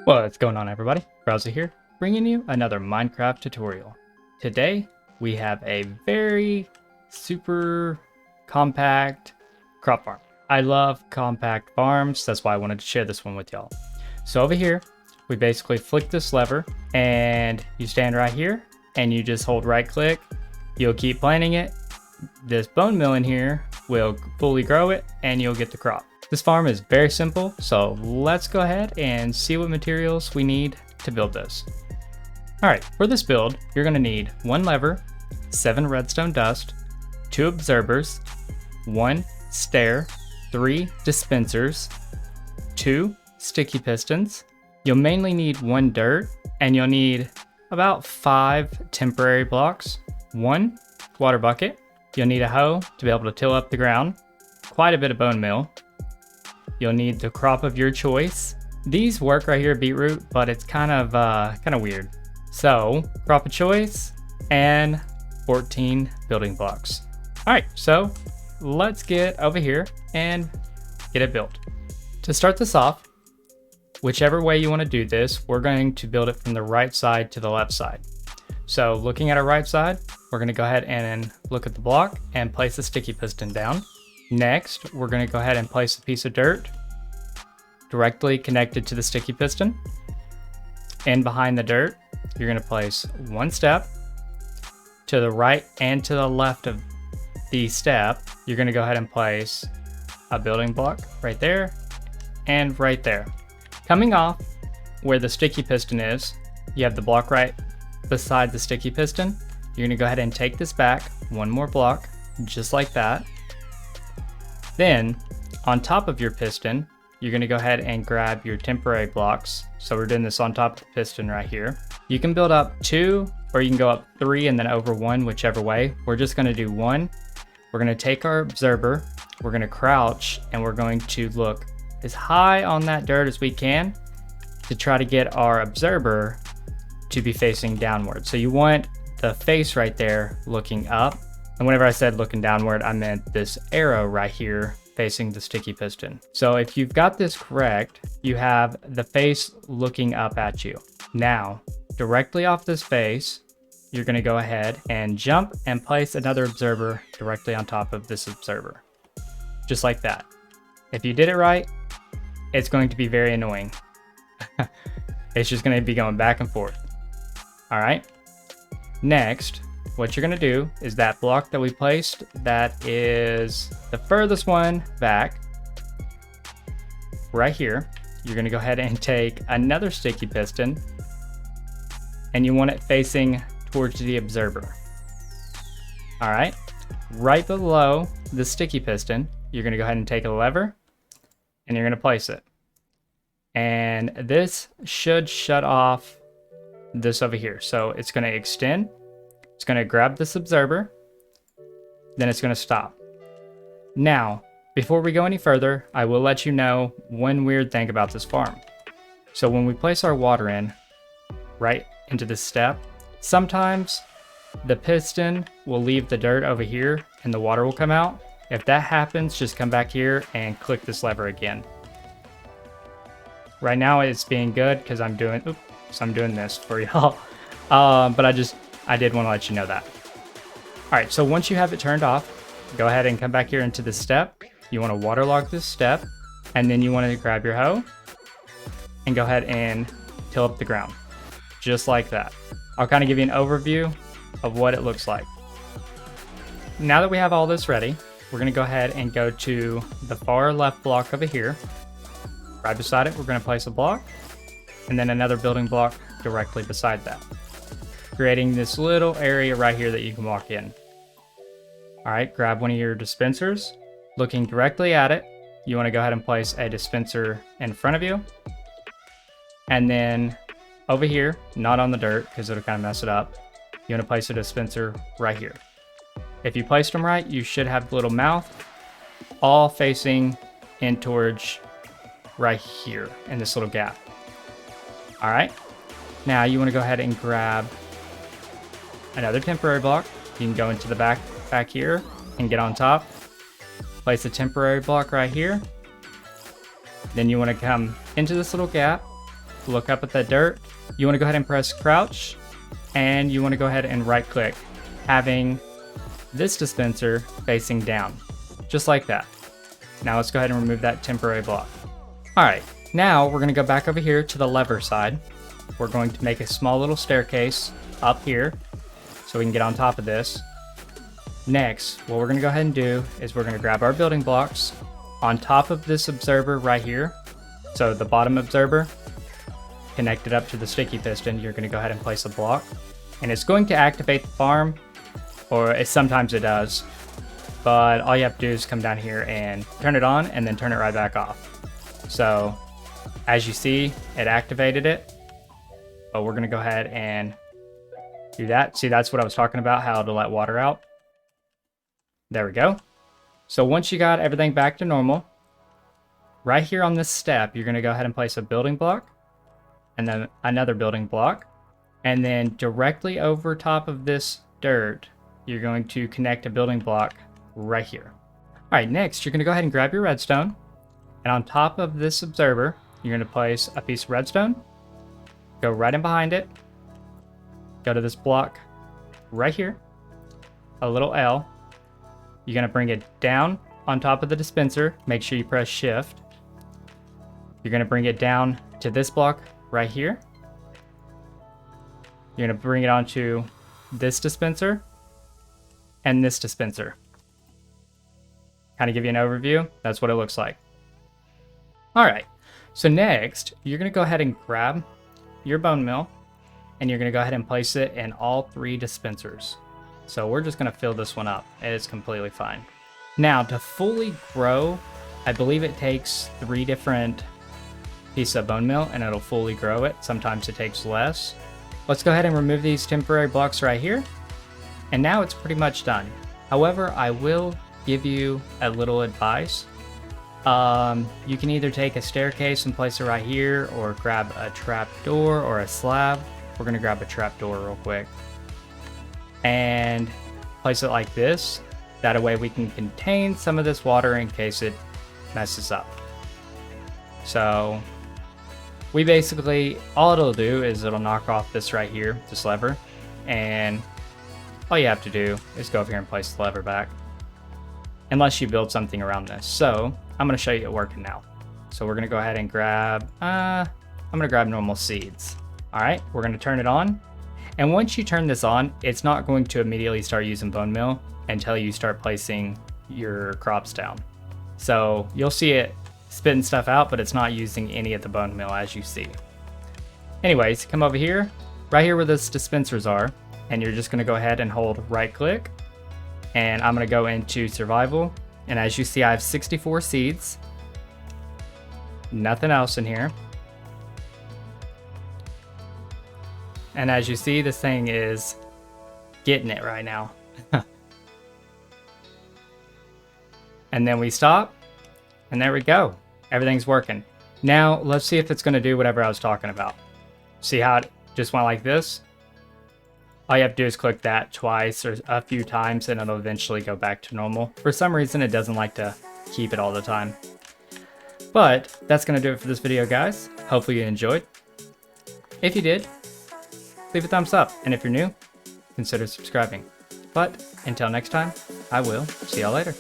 What's going on, everybody? Frowzy here, bringing you another Minecraft tutorial. Today, we have a very super compact crop farm. I love compact farms, that's why I wanted to share this one with y'all. So over here, we basically flick this lever and you stand right here and you just hold right click. You'll keep planting it. This bone mill in here will fully grow it and you'll get the crop. This farm is very simple, so let's go ahead and see what materials we need to build this. Alright, for this build, you're going to need 1 lever, 7 redstone dust, 2 observers, 1 stair, 3 dispensers, 2 sticky pistons. You'll mainly need 1 dirt, and you'll need about 5 temporary blocks, 1 water bucket. You'll need a hoe to be able to till up the ground, quite a bit of bone meal. You'll need the crop of your choice. These work right here, beetroot, but it's kind of weird. So, crop of choice and 14 building blocks. All right, so let's get over here and get it built. To start this off, whichever way you want to do this, we're going to build it from the right side to the left side. So looking at our right side, we're going to go ahead and look at the block and place a sticky piston down. Next, we're going to go ahead and place a piece of dirt directly connected to the sticky piston. And behind the dirt, you're going to place 1 step. To the right and to the left of the step, you're going to go ahead and place a building block right there and right there. Coming off where the sticky piston is, you have the block right beside the sticky piston. You're going to go ahead and take this back 1 more block, just like that. Then, on top of your piston, you're going to go ahead and grab your temporary blocks. So we're doing this on top of the piston right here. You can build up 2, or you can go up 3 and then over 1, whichever way. We're just going to do 1. We're going to take our observer, we're going to crouch, and we're going to look as high on that dirt as we can to try to get our observer to be facing downward. So you want the face right there looking up. And whenever I said looking downward, I meant this arrow right here facing the sticky piston. So if you've got this correct, you have the face looking up at you. Now, directly off this face, you're going to go ahead and jump and place another observer directly on top of this observer. Just like that. If you did it right, it's going to be very annoying. It's just going to be going back and forth. All right. Next, what you're going to do is that block that we placed, that is the furthest one back, right here. You're going to go ahead and take another sticky piston, and you want it facing towards the observer. All right. Right below the sticky piston, you're going to go ahead and take a lever, and you're going to place it. And this should shut off this over here. So it's going to extend. It's going to grab this observer, then it's going to stop. Now, before we go any further, I will let you know one weird thing about this farm. So when we place our water in, right into this step, sometimes the piston will leave the dirt over here and the water will come out. If that happens, just come back here and click this lever again. Right now it's being good because I'm doing this for y'all. But I did want to let you know that. All right, so once you have it turned off, go ahead and come back here into this step. You want to waterlog this step, and then you want to grab your hoe and go ahead and till up the ground, just like that. I'll kind of give you an overview of what it looks like. Now that we have all this ready, we're going to go ahead and go to the far left block over here. Right beside it, we're going to place a block, and then another building block directly beside that, creating this little area right here that you can walk in. All right, grab one of your dispensers. Looking directly at it, you want to go ahead and place a dispenser in front of you. And then over here, not on the dirt because it'll kind of mess it up, you want to place a dispenser right here. If you placed them right, you should have the little mouth all facing in towards right here in this little gap. All right, now you want to go ahead and grab another temporary block. You can go into the back here and get on top. Place a temporary block right here. Then you want to come into this little gap look up at the dirt. You want to go ahead and press crouch, and you want to go ahead and right click, having this dispenser facing down, just like that. Now let's go ahead and remove that temporary block. All right, now we're going to go back over here to the lever side. We're going to make a small little staircase up here so we can get on top of this. Next, what we're going to go ahead and do is we're going to grab our building blocks on top of this observer right here. So the bottom observer, connect it up to the sticky piston. You're going to go ahead and place a block, and it's going to activate the farm, or sometimes it does, but all you have to do is come down here and turn it on and then turn it right back off. So as you see, it activated it, but we're going to go ahead and do that. See, that's what I was talking about, how to let water out. There we go. So once you got everything back to normal, right here on this step, you're going to go ahead and place a building block, and then another building block, and then directly over top of this dirt, you're going to connect a building block right here. All right, next, you're going to go ahead and grab your redstone, and on top of this observer, you're going to place a piece of redstone, go right in behind it, go to this block right here, a little L. You're going to bring it down on top of the dispenser. Make sure you press shift. You're going to bring it down to this block right here. You're going to bring it onto this dispenser and this dispenser. Kind of give you an overview. That's what it looks like. All right. So next, you're going to go ahead and grab your bone mill, and you're going to go ahead and place it in all 3 dispensers. So we're just going to fill this one up. It's completely fine. Now, to fully grow, I believe it takes 3 different pieces of bone meal and it'll fully grow it. Sometimes it takes less. Let's go ahead and remove these temporary blocks right here. And now it's pretty much done. However, I will give you a little advice. You can either take a staircase and place it right here, or grab a trap door or a slab. We're going to grab a trap door real quick and place it like this. That way we can contain some of this water in case it messes up. So we basically, all it'll do is it'll knock off this right here, this lever, and all you have to do is go over here and place the lever back, unless you build something around this. So I'm going to show you it working now. So we're going to go ahead and grab, I'm going to grab normal seeds. All right, we're going to turn it on. And once you turn this on, it's not going to immediately start using bone meal until you start placing your crops down. So you'll see it spitting stuff out, but it's not using any of the bone meal, as you see. Anyways, come over here, right here where those dispensers are, and you're just going to go ahead and hold right click. And I'm going to go into survival. And as you see, I have 64 seeds. Nothing else in here. And as you see, this thing is getting it right now. And then we stop, and there we go. Everything's working. Now, let's see if it's going to do whatever I was talking about. See how it just went like this? All you have to do is click that twice or a few times, and it'll eventually go back to normal. For some reason, it doesn't like to keep it all the time. But that's going to do it for this video, guys. Hopefully you enjoyed. If you did, leave a thumbs up, and if you're new, consider subscribing. But until next time, I will see y'all later.